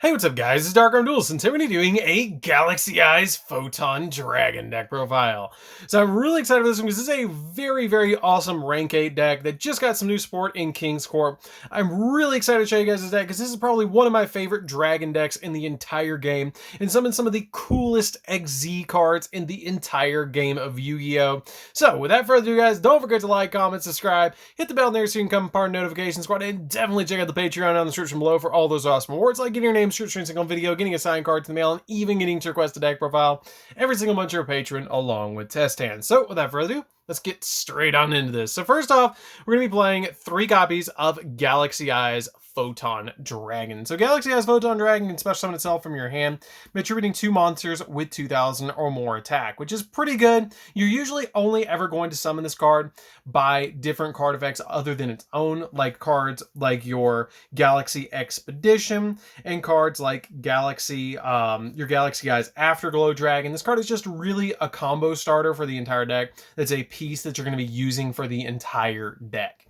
Hey, what's up guys, it's DarkArmedDuelist, and today we're going to be doing a Galaxy Eyes Photon Dragon deck profile. So I'm really excited for this one because this is a very awesome rank 8 deck that just got some new support in King's Court. I'm really excited to show you guys this deck because this is probably one of my favorite Dragon decks in the entire game, and some of the coolest XZ cards in the entire game of Yu-Gi-Oh! So without further ado guys, don't forget to like, comment, subscribe, hit the bell there so you can become part of the notification squad, and definitely check out the Patreon down in the description below for all those awesome rewards like getting your name searched in a single video, getting a signed card to the mail, and even getting to request a deck profile every single month you're a patron along with test hands. So without further ado, let's get straight on into this. So first off, we're going to be playing 3 copies of Galaxy Eyes Photon Dragon. So Galaxy Eyes Photon Dragon can special summon itself from your hand by attributing 2 monsters with 2,000 or more attack, which is pretty good. You're usually only ever going to summon this card by different card effects other than its own, like cards like your Galaxy Expedition and cards like your Galaxy Eyes Afterglow Dragon. This card is just really a combo starter for the entire deck. That's a piece that you're going to be using for the entire deck.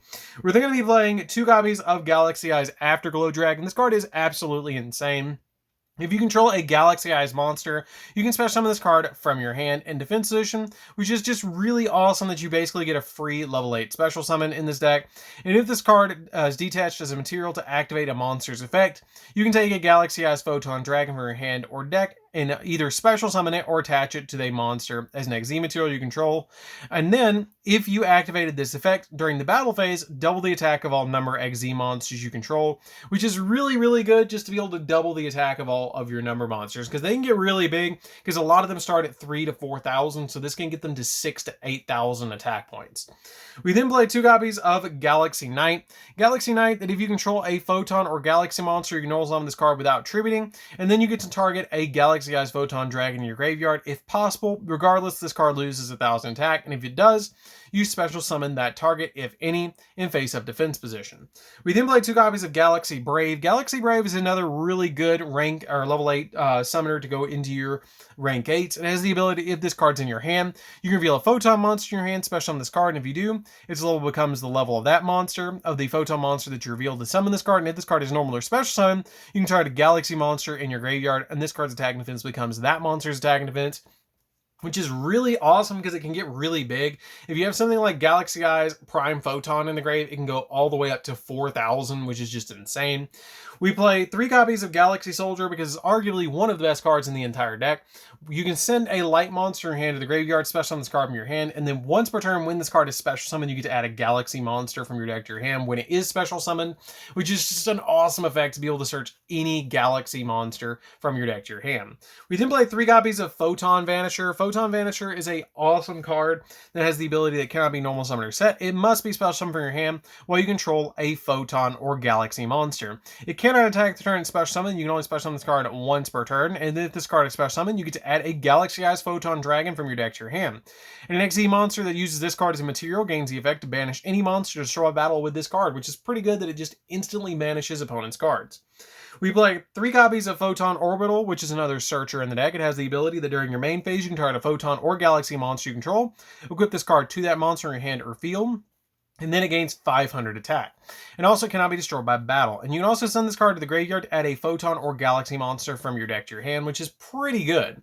We're then going to be playing 2 copies of Galaxy Eyes Afterglow Dragon. This card is absolutely insane. If you control a Galaxy Eyes monster, you can special summon this card from your hand in defense position, which is just really awesome that you basically get a free level 8 special summon in this deck. And if this card is detached as a material to activate a monster's effect, you can take a Galaxy Eyes Photon Dragon from your hand or deck and either special summon it or attach it to a monster as an XZ material you control. And then, if you activated this effect during the battle phase, double the attack of all number XZ monsters you control, which is really good just to be able to double the attack of all of your number monsters, because they can get really big, because a lot of them start at 3,000 to 4,000, so this can get them to 6,000 to 8,000 attack points. We then play 2 copies of Galaxy Knight. Galaxy Knight, that if you control a Photon or Galaxy monster, you can always summon this card without attributing, and then you get to target a Galaxy Eyes Photon Dragon in your graveyard if possible. Regardless, this card loses 1,000 attack, and if it does, you special summon that target, if any, in face-up defense position. We then play 2 copies of Galaxy Brave. Galaxy Brave is another really good rank or level 8 summoner to go into your rank 8s. It has the ability, if this card's in your hand, you can reveal a Photon monster in your hand, special summon this card, and if you do, its level becomes the level of that monster, of the Photon monster that you revealed to summon this card, and if this card is normal or special summon, you can target a Galaxy monster in your graveyard, and this card's attack and defense becomes that monster's attack and defense, which is really awesome because it can get really big. If you have something like Galaxy Eyes Prime Photon in the grave, it can go all the way up to 4,000, which is just insane. We play 3 copies of Galaxy Soldier because it's arguably one of the best cards in the entire deck. You can send a light monster in your hand to the graveyard, special summon this card from your hand, and then once per turn, when this card is special summoned, you get to add a Galaxy monster from your deck to your hand when it is special summoned, which is just an awesome effect to be able to search any Galaxy monster from your deck to your hand. We then play 3 copies of Photon Vanisher. Photon Vanisher is a awesome card that has the ability that cannot be normal summoned or set. It must be special summoned from your hand while you control a Photon or Galaxy monster. It cannot attack the turn and special summon. You can only special summon this card once per turn, and then if this card is special summoned, you get to add a Galaxy Eyes Photon Dragon from your deck to your hand. And an XZ monster that uses this card as a material gains the effect to banish any monster to destroy a battle with this card, which is pretty good that it just instantly banishes opponent's cards. We play 3 copies of Photon Orbital, which is another searcher in the deck. It has the ability that during your main phase, you can target a Photon or Galaxy monster you control, equip this card to that monster in your hand or field, and then it gains 500 attack. And also cannot be destroyed by battle. And you can also send this card to the graveyard to add a Photon or Galaxy monster from your deck to your hand, which is pretty good.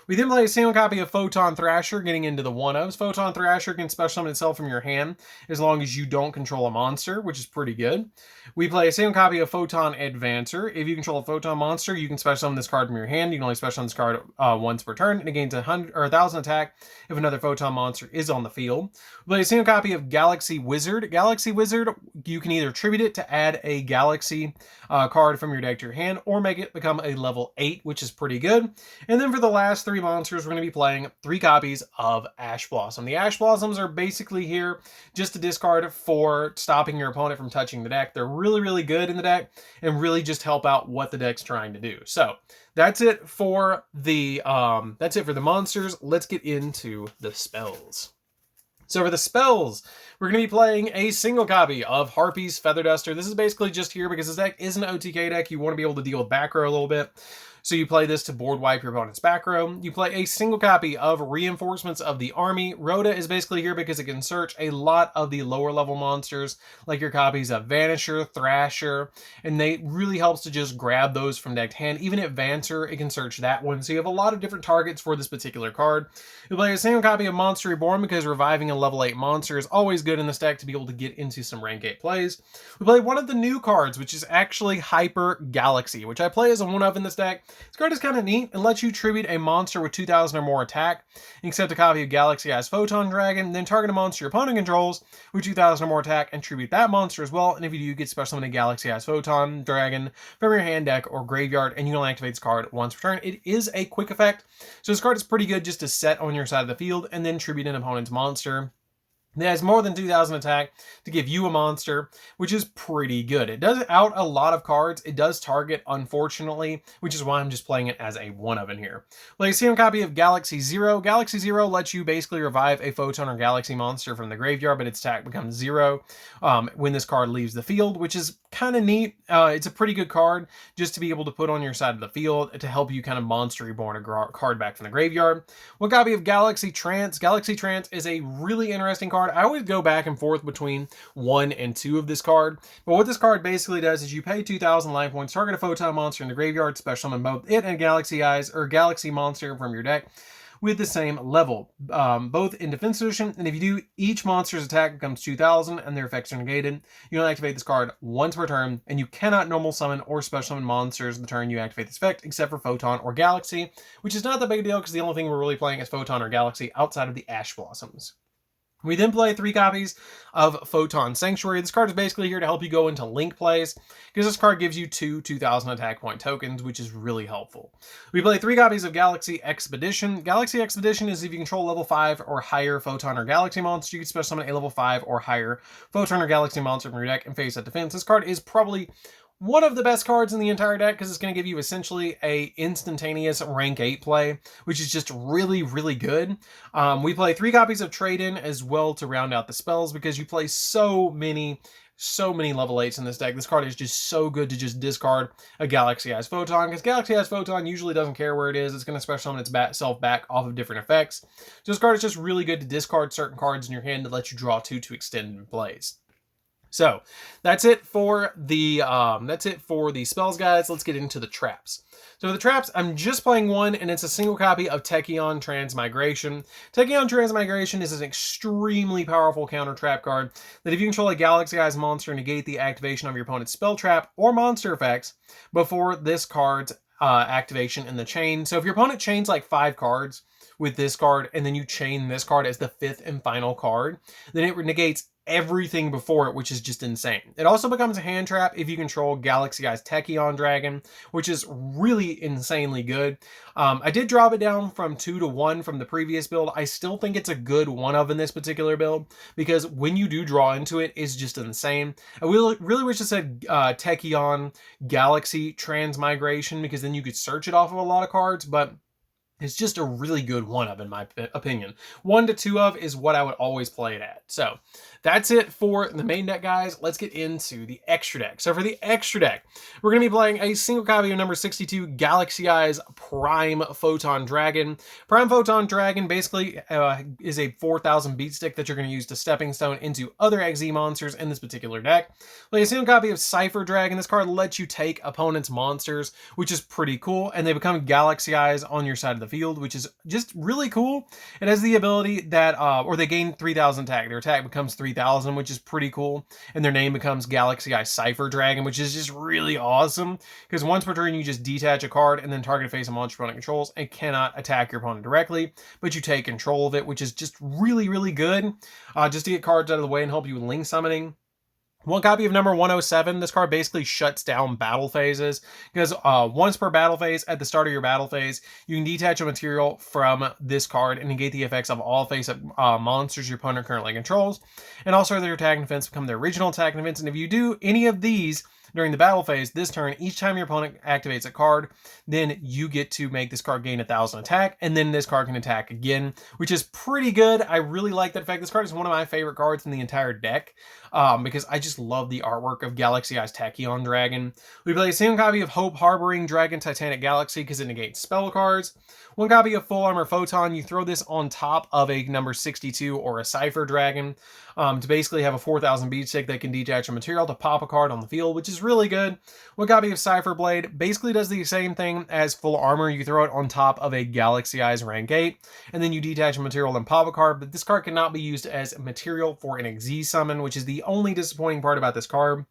We then play a single copy of Photon Thrasher, getting into the 1-ofs. Photon Thrasher can special summon itself from your hand as long as you don't control a monster, which is pretty good. We play a single copy of Photon Advancer. If you control a Photon monster, you can special summon this card from your hand. You can only special summon this card once per turn, and it gains 1,000 attack if another Photon monster is on the field. We play a single copy of Galaxy Wizard. Galaxy Wizard, you can either attribute it to add a Galaxy card from your deck to your hand, or make it become a level 8, which is pretty good. And then for the last 3 monsters, we're going to be playing 3 copies of Ash Blossom. The Ash Blossoms are basically here just to discard for stopping your opponent from touching the deck. They're really good in the deck and really just help out what the deck's trying to do. So that's it for the monsters. Let's get into the spells. So for the spells, we're going to be playing a single copy of Harpy's Feather Duster. This is basically just here because this deck is an OTK deck. You want to be able to deal with back row a little bit. So you play this to board wipe your opponent's back row. You play a single copy of Reinforcements of the Army. Rhoda is basically here because it can search a lot of the lower level monsters, like your copies of Vanisher, Thrasher, and they really helps to just grab those from decked hand. Even at Vancer, it can search that one. So you have a lot of different targets for this particular card. You play a single copy of Monster Reborn because reviving a level 8 monster is always good in this deck to be able to get into some rank 8 plays. We play one of the new cards, which is actually Hyper Galaxy, which I play as a 1-of in this deck. This card is kind of neat. It lets you tribute a monster with 2,000 or more attack. You accept a copy of Galaxy Eyes Photon Dragon, then target a monster your opponent controls with 2,000 or more attack and tribute that monster as well. And if you do, you get special summon a Galaxy Eyes Photon Dragon from your hand, deck, or graveyard, and you can only activate this card once per turn. It is a quick effect, so this card is pretty good just to set on your side of the field and then tribute an opponent's monster. It has more than 2,000 attack to give you a monster, which is pretty good. It does out a lot of cards. It does target, unfortunately, which is why I'm just playing it as a 1-of in here. Like a single copy of Galaxy Zero. Galaxy Zero lets you basically revive a Photon or Galaxy monster from the graveyard, but its attack becomes 0 when this card leaves the field, which is kind of neat. It's a pretty good card just to be able to put on your side of the field to help you kind of Monster Reborn a card back from the graveyard. One copy of Galaxy Trance. Galaxy Trance is a really interesting card. I always go back and forth between 1 and 2 of this card, but what this card basically does is you pay 2,000 life points, target a Photon monster in the graveyard, special summon both it and Galaxy Eyes or Galaxy monster from your deck with the same level, both in defense position, and if you do, each monster's attack becomes 2,000 and their effects are negated. You only activate this card once per turn, and you cannot normal summon or special summon monsters the turn you activate this effect, except for Photon or Galaxy, which is not that big a deal because the only thing we're really playing is Photon or Galaxy outside of the Ash Blossoms. We then play 3 copies of Photon Sanctuary. This card is basically here to help you go into link plays, because this card gives you 2,000 attack point tokens, which is really helpful. We play 3 copies of Galaxy Expedition. Galaxy Expedition is if you control level 5 or higher Photon or Galaxy monster, you can special summon a level 5 or higher Photon or Galaxy monster from your deck and face at defense. This card is probably one of the best cards in the entire deck because it's going to give you essentially a instantaneous rank 8 play, which is just really, really good. We play 3 copies of Trade-In as well to round out the spells because you play so many level 8s in this deck. This card is just so good to just discard a Galaxy Eyes Photon, because Galaxy Eyes Photon usually doesn't care where it is. It's going to special summon itself back off of different effects. So this card is just really good to discard certain cards in your hand to let you draw 2 to extend in plays. So that's it for the spells, guys. Let's get into the traps. So for the traps, I'm just playing 1, and it's a single copy of Tachyon Transmigration. Tachyon Transmigration is an extremely powerful counter trap card that if you control a Galaxy Eyes monster, negate the activation of your opponent's spell trap or monster effects before this card's activation in the chain. So if your opponent chains like 5 cards with this card, and then you chain this card as the 5th and final card, then it negates everything before it, which is just insane. It also becomes a hand trap if you control Galaxy Eyes Tachyon Dragon, which is really insanely good. I did drop it down from 2 to 1 from the previous build. I still think it's a good 1-of in this particular build, because when you do draw into it, it's just insane. I really wish it said Tachyon Galaxy Transmigration, because then you could search it off of a lot of cards, but it's just a really good 1-of in my opinion. 1 to 2 of is what I would always play it at. So that's it for the main deck, guys. Let's get into the extra deck. So for the extra deck, we're going to be playing a single copy of number 62, Galaxy Eyes Prime Photon Dragon. Prime Photon Dragon basically is a 4,000 beat stick that you're going to use to stepping stone into other XZ monsters in this particular deck. Like a single copy of Cypher Dragon. This card lets you take opponents' monsters, which is pretty cool, and they become Galaxy Eyes on your side of the field, which is just really cool. It has the ability that, or they gain 3,000 attack. Their attack becomes 3,000, which is pretty cool. And their name becomes Galaxy Eye Cypher Dragon, which is just really awesome. Because once per turn, you just detach a card and then target a face of monster opponent controls and cannot attack your opponent directly, but you take control of it, which is just really, really good. Just to get cards out of the way and help you with link summoning. 1 copy of number 107. This card basically shuts down battle phases, because once per battle phase, at the start of your battle phase, you can detach a material from this card and negate the effects of all face-up monsters your opponent currently controls. And also their attack and defense become their original attack and defense. And if you do any of these, during the battle phase this turn, each time your opponent activates a card, then you get to make this card gain 1,000 attack, and then this card can attack again, which is pretty good. I really like that effect. This card is one of my favorite cards in the entire deck, because I just love the artwork of Galaxy Eyes Tachyon Dragon. We play a single copy of Hope Harboring Dragon Titanic Galaxy because it negates spell cards. One copy of Full Armor Photon. You throw this on top of a number 62 or a Cypher Dragon to basically have a 4,000 beat stick that can detach a material to pop a card on the field, which is really good. One copy of Cypher Blade basically does the same thing as Full Armor. You throw it on top of a Galaxy Eyes rank 8, and then you detach a material and pop a card, but this card cannot be used as material for an Izzy summon, which is the only disappointing part about this card.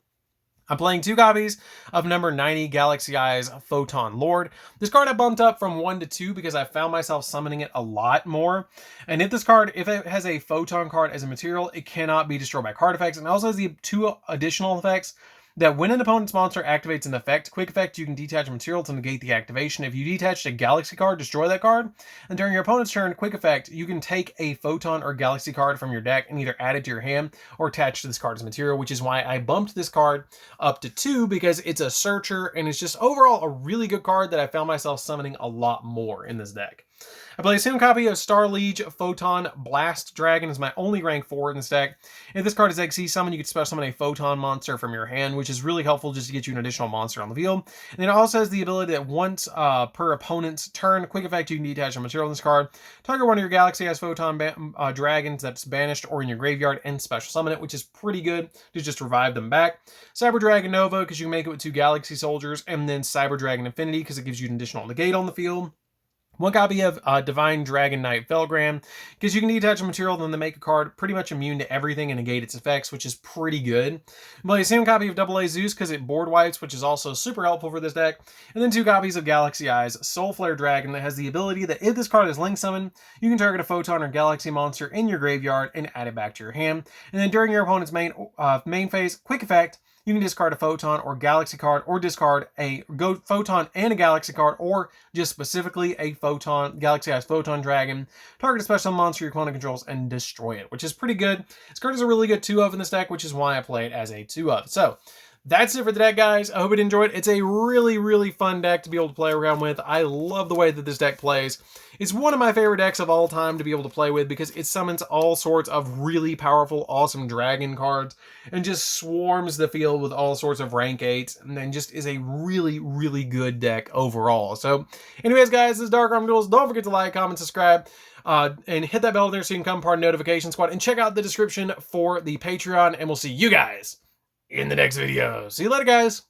I'm playing 2 copies of number 90 Galaxy Eyes Photon Lord. This card I bumped up from 1 to 2 because I found myself summoning it a lot more. And if this card, if it has a Photon card as a material, it cannot be destroyed by card effects. And it also has the 2 additional effects that when an opponent's monster activates an effect, quick effect, you can detach a material to negate the activation. If you detach a Galaxy card, destroy that card. And during your opponent's turn, quick effect, you can take a Photon or Galaxy card from your deck and either add it to your hand or attach to this card as material, which is why I bumped this card up to 2, because it's a searcher and it's just overall a really good card that I found myself summoning a lot more in this deck. I play a single copy of Star Liege Photon Blast Dragon as my only rank 4 in this deck. If this card is XC summon, you can special summon a Photon monster from your hand, which is really helpful just to get you an additional monster on the field. And it also has the ability that once per opponent's turn, quick effect, you can detach a material in this card. Target one of your Galaxy Eyes Photon dragons that's banished or in your graveyard and special summon it, which is pretty good to just revive them back. Cyber Dragon Nova, because you can make it with 2 Galaxy Soldiers, and then Cyber Dragon Infinity, because it gives you an additional negate on the field. One copy of Divine Dragon Knight Felgram, because you can detach a material then to make a card pretty much immune to everything and negate its effects, which is pretty good. Play a single copy of AA Zeus because it board wipes, which is also super helpful for this deck. And then 2 copies of Galaxy Eyes Soul Flare Dragon that has the ability that if this card is link summoned, you can target a Photon or Galaxy monster in your graveyard and add it back to your hand. And then during your opponent's main phase, quick effect, you can discard a Photon or Galaxy card, or discard a Photon and a Galaxy card, or just specifically a Photon, Galaxy Eyes Photon Dragon, target a special monster your opponent controls and destroy it, which is pretty good. This card is a really good 2-of in this deck, which is why I play it as a 2-of. So that's it for the deck, guys. I hope you enjoyed. It's a really, really fun deck to be able to play around with. I love the way that this deck plays. It's one of my favorite decks of all time to be able to play with because it summons all sorts of really powerful, awesome dragon cards and just swarms the field with all sorts of rank 8s, and then just is a really, really good deck overall. So anyways, guys, this is DarkArmedDuelist. Don't forget to like, comment, subscribe, and hit that bell there so you can become part of the notification squad, and check out the description for the Patreon, and we'll see you guys in the next video. See you later, guys.